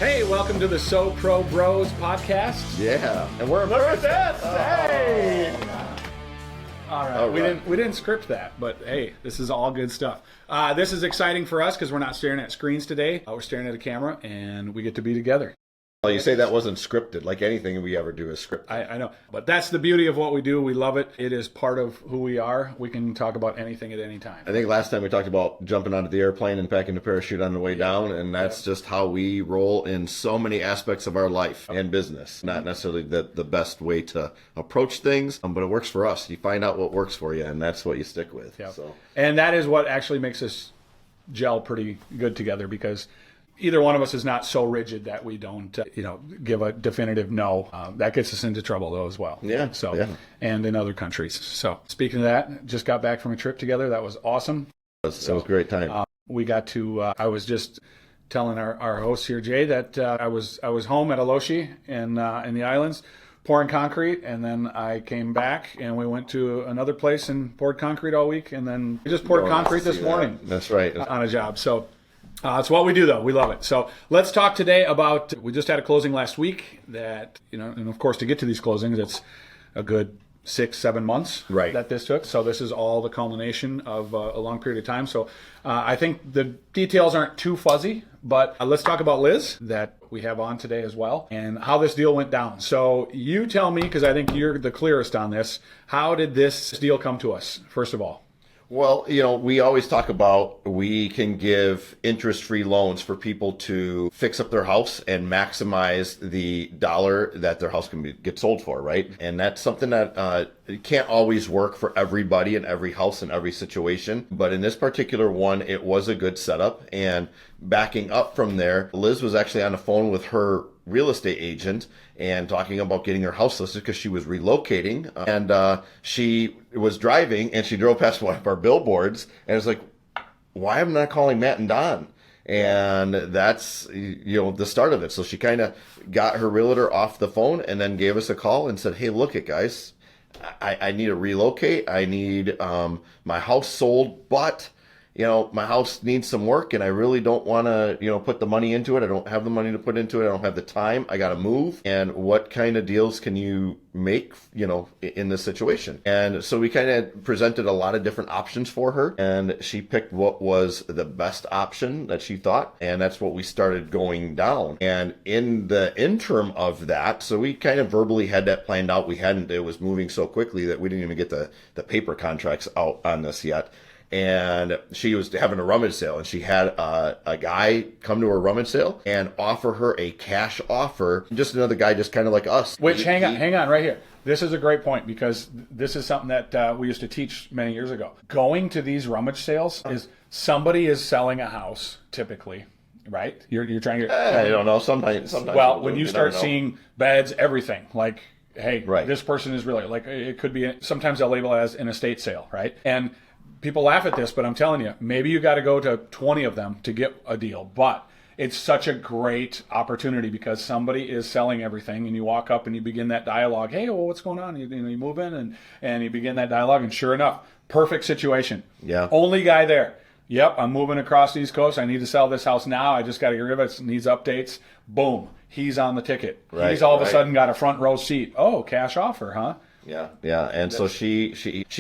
Hey, welcome to the SoPro Bros Podcast. Yeah, and we're look at this. Hey. All right. We didn't script that, but hey, this is all good stuff. This is exciting for us because we're not staring at screens today. We're staring at a camera, and we get to be together. Well, you say that wasn't scripted. Like anything we ever do is scripted. I know, but that's the beauty of what we do. We love it. It is part of who we are. We can talk about anything at any time. I think last time we talked about jumping onto the airplane and packing the parachute on the way down, and that's just how we roll in so many aspects of our life and business. Not necessarily the best way to approach things, but it works for us. You find out what works for you, and that's what you stick with. Yep. So. And that is what actually makes us gel pretty good together, because either one of us is not so rigid that we don't, give a definitive no. That gets us into trouble though as well. Yeah. So, yeah. And in other countries. So, speaking of that, just got back from a trip together. That was awesome. It was a great time. We got to. I was just telling our host here, Jay, that I was home at Aloshi in the islands, pouring concrete, and then I came back and we went to another place and poured concrete all week, and then we just poured concrete this morning. That's right. On a job. So. It's what we do, though. We love it. So let's talk today about, we just had a closing last week that, and of course to get to these closings, it's a good 6-7 months that this took. So this is all the culmination of a long period of time. So I think the details aren't too fuzzy, but let's talk about Liz that we have on today as well and how this deal went down. So you tell me, because I think you're the clearest on this, how did this deal come to us, first of all? Well, we always talk about we can give interest-free loans for people to fix up their house and maximize the dollar that their house can get sold for, right? And that's something that can't always work for everybody in every house in every situation. But in this particular one, it was a good setup. And backing up from there, Liz was actually on the phone with her real estate agent and talking about getting her house listed because she was relocating, and she was driving and she drove past one of our billboards and was like, why am I not calling Matt and Don? And that's the start of it. So she kind of got her realtor off the phone and then gave us a call and said, hey, look it, guys, I need to relocate. I need my house sold, but my house needs some work and I really don't want to, put the money into it. I don't have the money to put into it. I don't have the time. I got to move. And what kind of deals can you make, in this situation? And so we kind of presented a lot of different options for her, and she picked what was the best option that she thought. And that's what we started going down. And in the interim of that, so we kind of verbally had that planned out. It was moving so quickly that we didn't even get the paper contracts out on this yet. And she was having a rummage sale, and she had a guy come to her rummage sale and offer her a cash offer. Just another guy, just kind of like us. Which, hang on right here. This is a great point, because this is something that we used to teach many years ago. Going to these rummage sales is somebody is selling a house, typically, right? You're trying to. I don't know. Sometimes. Well, when you start seeing beds, everything, like, hey, right, this person is really, like, it could be. Sometimes they'll label it as an estate sale, right? And people laugh at this, but I'm telling you, maybe you got to go to 20 of them to get a deal. But it's such a great opportunity because somebody is selling everything, and you walk up and you begin that dialogue. Hey, well, what's going on? You move in and you begin that dialogue, and sure enough, perfect situation. Yeah. Only guy there. Yep, I'm moving across the East Coast. I need to sell this house now. I just got to get rid of it. It needs updates. Boom. He's on the ticket. Right, He's all of a sudden got a front row seat. Oh, cash offer, huh? Yeah. And so she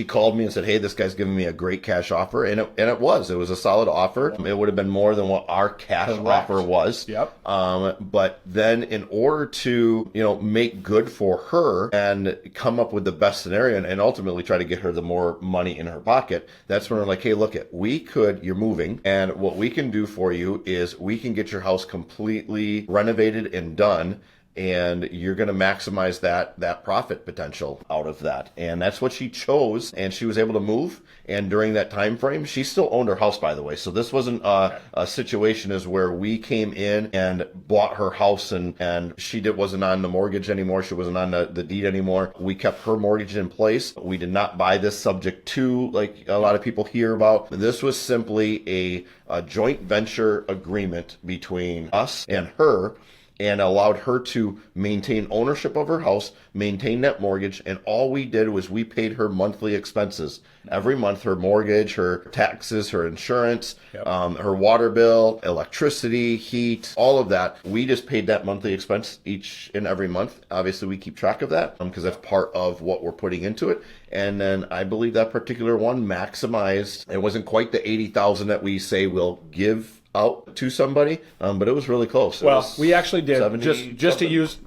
called me and said, hey, this guy's giving me a great cash offer. And it was a solid offer. It would have been more than what our cash offer was. Yep. But then in order to, make good for her and come up with the best scenario and ultimately try to get her the more money in her pocket, that's when we're like, hey, look you're moving, and what we can do for you is we can get your house completely renovated and done, and you're going to maximize that profit potential out of that. And that's what she chose, and she was able to move. And during that time frame, she still owned her house, by the way. So this wasn't a situation as where we came in and bought her house and she wasn't on the mortgage anymore. She wasn't on the deed anymore. We kept her mortgage in place. We did not buy this subject to, like a lot of people hear about. This was simply a joint venture agreement between us and her. and allowed her to maintain ownership of her house, maintain that mortgage, and all we did was we paid her monthly expenses. Every month, her mortgage, her taxes, her insurance, her water bill, electricity, heat, all of that. We just paid that monthly expense each and every month. Obviously, we keep track of that because that's part of what we're putting into it. And then I believe that particular one maximized. It wasn't quite the $80,000 that we say we'll give out to somebody, but it was really close. Well, we actually did, just to use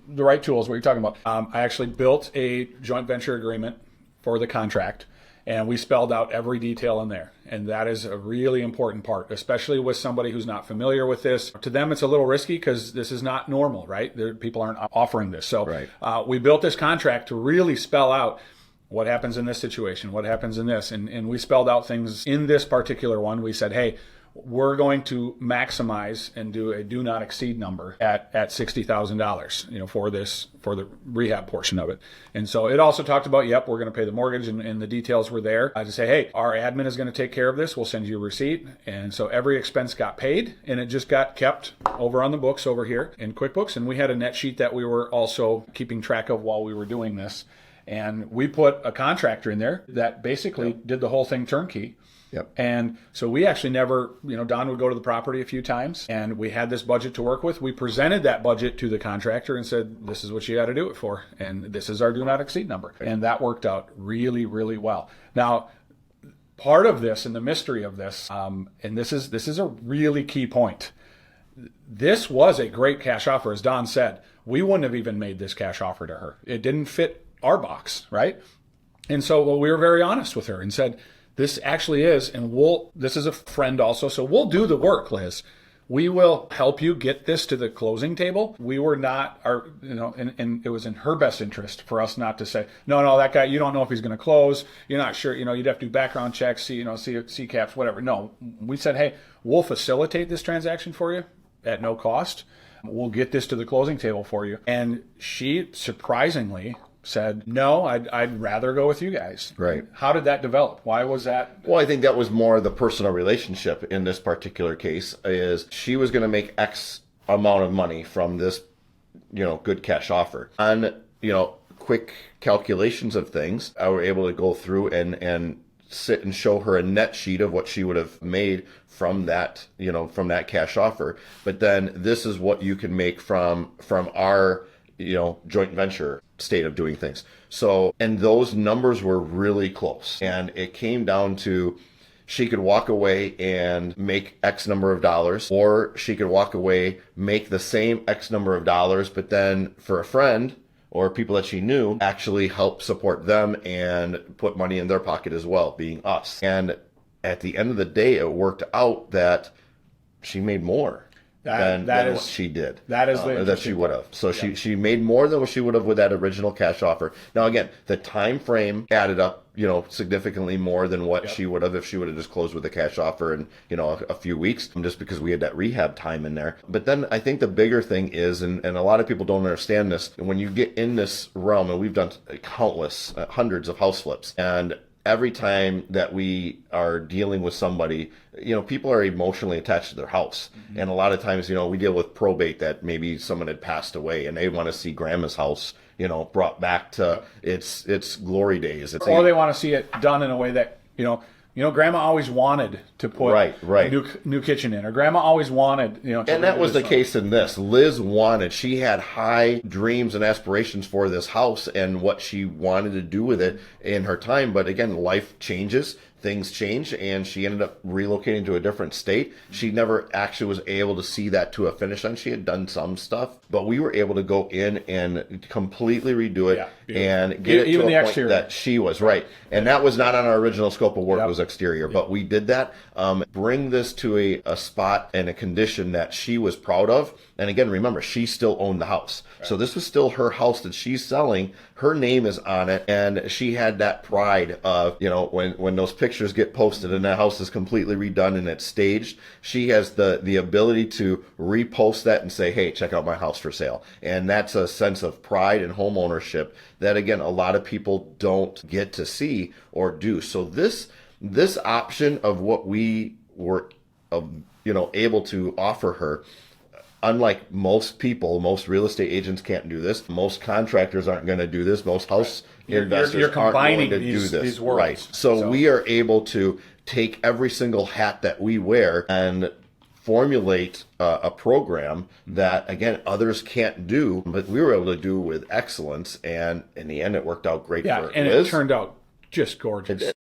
the right tools, what you're talking about. I actually built a joint venture agreement for the contract, and we spelled out every detail in there. And that is a really important part, especially with somebody who's not familiar with this. To them, it's a little risky because this is not normal, right? People aren't offering this. So we built this contract to really spell out what happens in this situation, what happens in this. And we spelled out things in this particular one. We said, hey, we're going to maximize and do a do not exceed number at $60,000, for the rehab portion of it. And so it also talked about, we're going to pay the mortgage, and the details were there to say, hey, our admin is going to take care of this. We'll send you a receipt. And so every expense got paid, and it just got kept over on the books over here in QuickBooks. And we had a net sheet that we were also keeping track of while we were doing this. And we put a contractor in there that basically did the whole thing turnkey. And so we actually never, Don would go to the property a few times, and we had this budget to work with. We presented that budget to the contractor and said, this is what you got to do it for, and this is our do not exceed number. And that worked out really, really well. Now, part of this and the mystery of this, and this is a really key point. This was a great cash offer. As Don said, we wouldn't have even made this cash offer to her. It didn't fit our box, right? And so we were very honest with her and said, this actually is, and this is a friend also, so we'll do the work, Liz. We will help you get this to the closing table. We were not, and it was in her best interest for us not to say, no, that guy, you don't know if he's going to close. You're not sure, you'd have to do background checks, see caps, whatever. No, we said, hey, we'll facilitate this transaction for you at no cost. We'll get this to the closing table for you. And she surprisingly said, no, I'd rather go with you guys. Right. How did that develop? Why was that? Well, I think that was more the personal relationship in this particular case. Is she was going to make X amount of money from this, good cash offer. On, quick calculations of things, I were able to go through and sit and show her a net sheet of what she would have made from that, from that cash offer. But then this is what you can make from our joint venture state of doing things. So, and those numbers were really close. And it came down to she could walk away and make X number of dollars, or she could walk away, make the same X number of dollars, but then for a friend or people that she knew, actually help support them and put money in their pocket as well, being us. And at the end of the day, it worked out that she made more than what she did. That is that she would have. So she made more than what she would have with that original cash offer. Now again, the time frame added up, significantly more than what she would have if she would have just closed with a cash offer in, a few weeks, just because we had that rehab time in there. But then I think the bigger thing is, and a lot of people don't understand this, when you get in this realm, and we've done countless, hundreds of house flips, and every time that we are dealing with somebody, people are emotionally attached to their house. Mm-hmm. And a lot of times, we deal with probate, that maybe someone had passed away and they want to see grandma's house, brought back to its glory days. Or they want to see it done in a way that, grandma always wanted to put a new kitchen in, or grandma always wanted, and that was the case in this. Liz she had high dreams and aspirations for this house and what she wanted to do with it in her time. But again, life changes. Things change, and she ended up relocating to a different state. She never actually was able to see that to a finish line. She had done some stuff, but we were able to go in and completely redo it and get it to a point that she was right. And that was not on our original scope of work, it was exterior. But we did that, bring this to a spot and a condition that she was proud of. And again, remember, she still owned the house. Right. So this was still her house that she's selling. Her name is on it. And she had that pride of, when those pictures get posted and the house is completely redone and it's staged, she has the ability to repost that and say, hey, check out my house for sale. And that's a sense of pride and home ownership that, again, a lot of people don't get to see or do. So this option of what we were, able to offer her, unlike most people, most real estate agents can't do this. Most contractors aren't going to do this. Most house investors you're combining aren't going to do this. These worlds. Right. So we are able to take every single hat that we wear and formulate a program that, again, others can't do, but we were able to do with excellence. And in the end, it worked out great for and Liz. It turned out just gorgeous.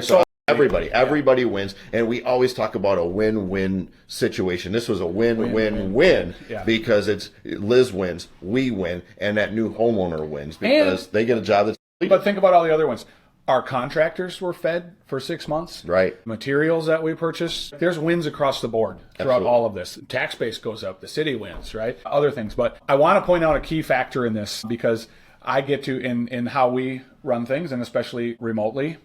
So everybody wins. And we always talk about a win-win situation. This was a win-win-win because it's Liz wins, we win, and that new homeowner wins because they get a job that's completed. But think about all the other ones. Our contractors were fed for 6 months. Right. Materials that we purchased. There's wins across the board throughout all of this. Tax base goes up. The city wins, right? Other things. But I want to point out a key factor in this because I get to, in how we run things, and especially remotely,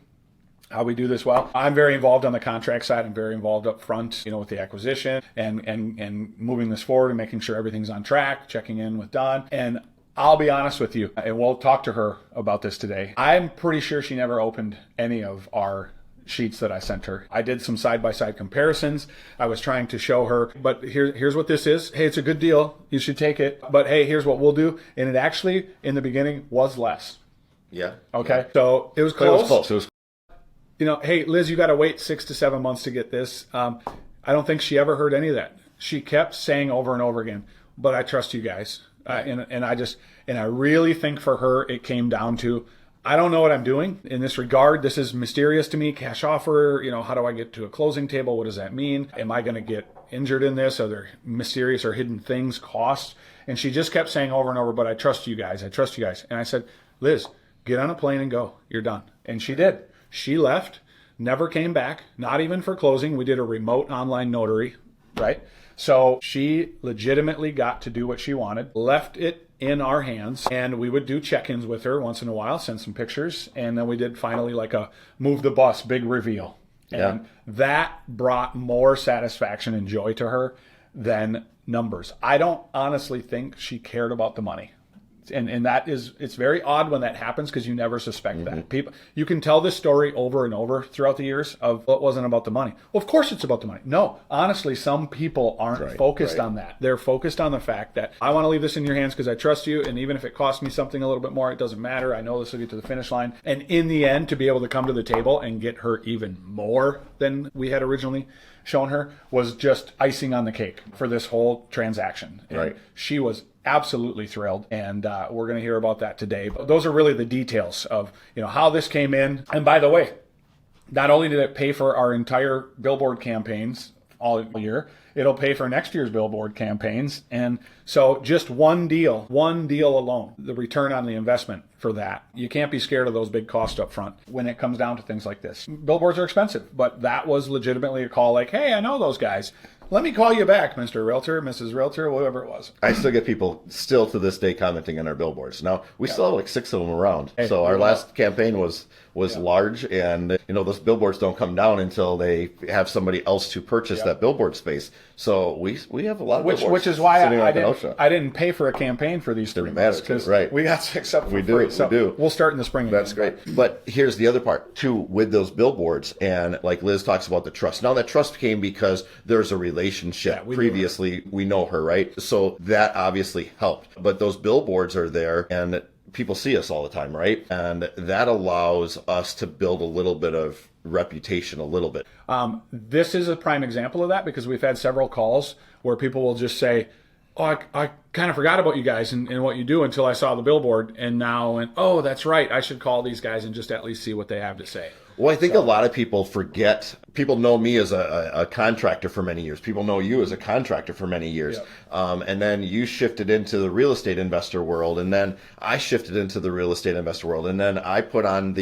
how we do this well. I'm very involved on the contract side. I'm very involved up front, with the acquisition and moving this forward and making sure everything's on track, checking in with Don. And I'll be honest with you, and we'll talk to her about this today. I'm pretty sure she never opened any of our sheets that I sent her. I did some side-by-side comparisons. I was trying to show her, but here's what this is. Hey, it's a good deal. You should take it. But hey, here's what we'll do. And it actually, in the beginning, was less. Yeah. Okay. Yeah. So it was close. It was close. Hey, Liz, you got to wait 6 to 7 months to get this. I don't think she ever heard any of that. She kept saying over and over again, but I trust you guys. And I really think for her, it came down to, I don't know what I'm doing in this regard. This is mysterious to me. Cash offer, how do I get to a closing table? What does that mean? Am I going to get injured in this? Are there mysterious or hidden things, costs? And she just kept saying over and over, but I trust you guys. I trust you guys. And I said, Liz, get on a plane and go. You're done. And she did. She left, never came back, not even for closing. We did a remote online notary, right? So she legitimately got to do what she wanted, left it in our hands, and we would do check-ins with her once in a while, send some pictures, and then we did finally like a move the bus, big reveal. And that brought more satisfaction and joy to her than numbers. I don't honestly think she cared about the money. And that is, it's very odd when that happens because you never suspect that. People, you can tell this story over and over throughout the years of it wasn't about the money. Well, of course it's about the money. No, honestly, some people aren't focused on that. They're focused on the fact that I want to leave this in your hands because I trust you. And even if it costs me something a little bit more, it doesn't matter. I know this will get to the finish line. And in the end, to be able to come to the table and get her even more than we had originally shown her was just icing on the cake for this whole transaction. And she was absolutely thrilled, and we're going to hear about that today. But those are really the details of how this came in. And by the way, not only did it pay for our entire billboard campaigns all year, it'll pay for next year's billboard campaigns. And so just one deal alone, the return on the investment for that, you can't be scared of those big costs up front when it comes down to things like this. Billboards are expensive, but that was legitimately a call like, hey, I know those guys. Let me call you back, Mr. Realtor, Mrs. Realtor, whatever it was. I still get people still to this day commenting on our billboards. Now, we still have like 6 of them around. So our last campaign was large, and those billboards don't come down until they have somebody else to purchase that billboard space. So we have a lot of billboards. Which is why I didn't pay for a campaign for these 3 months because we got 6 up for free. So we do. We'll start in the spring. That's great. But here's the other part too with those billboards, and like Liz talks about the trust. Now that trust came because there's a relationship. Previously, we know her, right? So that obviously helped. But those billboards are there, and people see us all the time, right? And that allows us to build a little bit of reputation, a little bit. This is a prime example of that because we've had several calls where people will just say, oh, I kind of forgot about you guys and what you do until I saw the billboard, and now, oh, that's right, I should call these guys and just at least see what they have to say. Well, I think a lot of people forget. People know me as a contractor for many years. People know you as a contractor for many years. And then you shifted into the real estate investor world, and then I shifted into the real estate investor world, and then I put on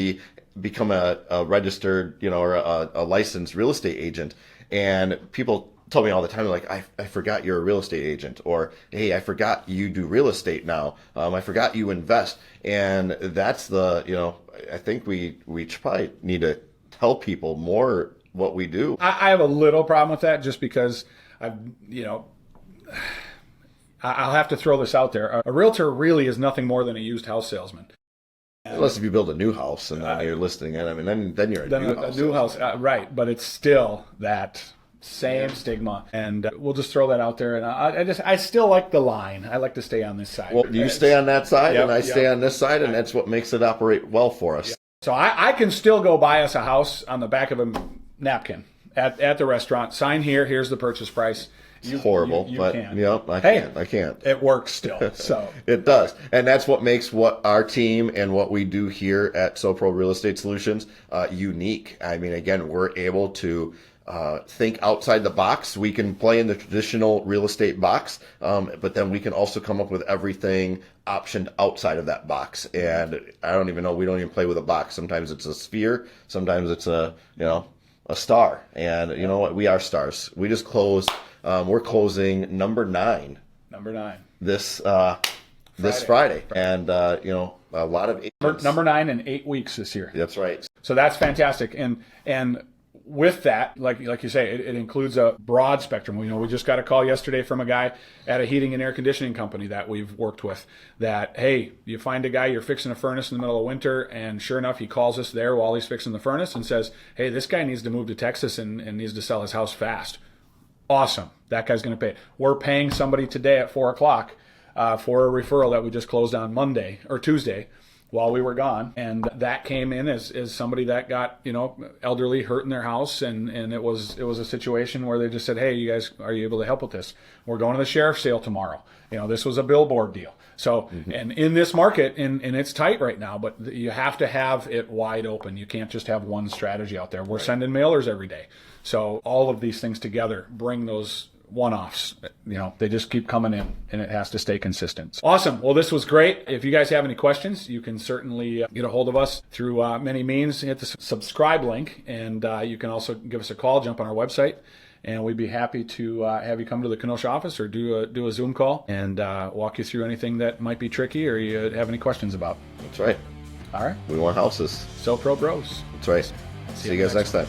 become a registered, or a licensed real estate agent. And people tell me all the time, like, I forgot you're a real estate agent, or, hey, I forgot you do real estate now. I forgot you invest. And that's I think we probably need to tell people more what we do. I have a little problem with that just because I'll have to throw this out there. A realtor really is nothing more than a used house salesman. Unless if you build a new house and then you're listing it, then you're a new house. Right, but it's still that Same stigma, and we'll just throw that out there. And I still like the line. I like to stay on this side. Well, you stay on that side, and I stay on this side, and that's what makes it operate well for us. So I can still go buy us a house on the back of a napkin at the restaurant. Sign here. Here's the purchase price. It's horrible, but can. I can't. It works still. So it does, and that's what makes what our team and what we do here at SoPro Real Estate Solutions unique. I mean, again, we're able to think outside the box. We can play in the traditional real estate box, but then we can also come up with everything optioned outside of that box. And I don't even know. We don't even play with a box. Sometimes it's a sphere. Sometimes it's a star. And you know what? We are stars. We just closed. We're closing number 9. This Friday. And a lot of number 9 in 8 weeks this year. That's right. So that's fantastic. And with that, like you say, it includes a broad spectrum. We just got a call yesterday from a guy at a heating and air conditioning company that we've worked with that, hey, you find a guy, you're fixing a furnace in the middle of winter, and sure enough, he calls us there while he's fixing the furnace and says, hey, this guy needs to move to Texas and needs to sell his house fast. Awesome. That guy's going to pay. We're paying somebody today at 4 o'clock for a referral that we just closed on Monday or Tuesday while we were gone, and that came in as somebody that got elderly, hurt in their house, and it was a situation where they just said, hey, you guys, are you able to help with this? We're going to the sheriff's sale tomorrow. This was a billboard deal. So and in this market, and it's tight right now, but you have to have it wide open. You can't just have one strategy out there. We're sending mailers every day, so all of these things together bring those one-offs. They just keep coming in, and it has to stay consistent. Awesome. Well, this was great. If you guys have any questions, you can certainly get a hold of us through many means. Hit the subscribe link, and you can also give us a call, jump on our website, and we'd be happy to have you come to the Kenosha office or do a Zoom call and walk you through anything that might be tricky or you have any questions about. That's right. All right. We want houses. SoPro Bros. That's right. See you guys next time.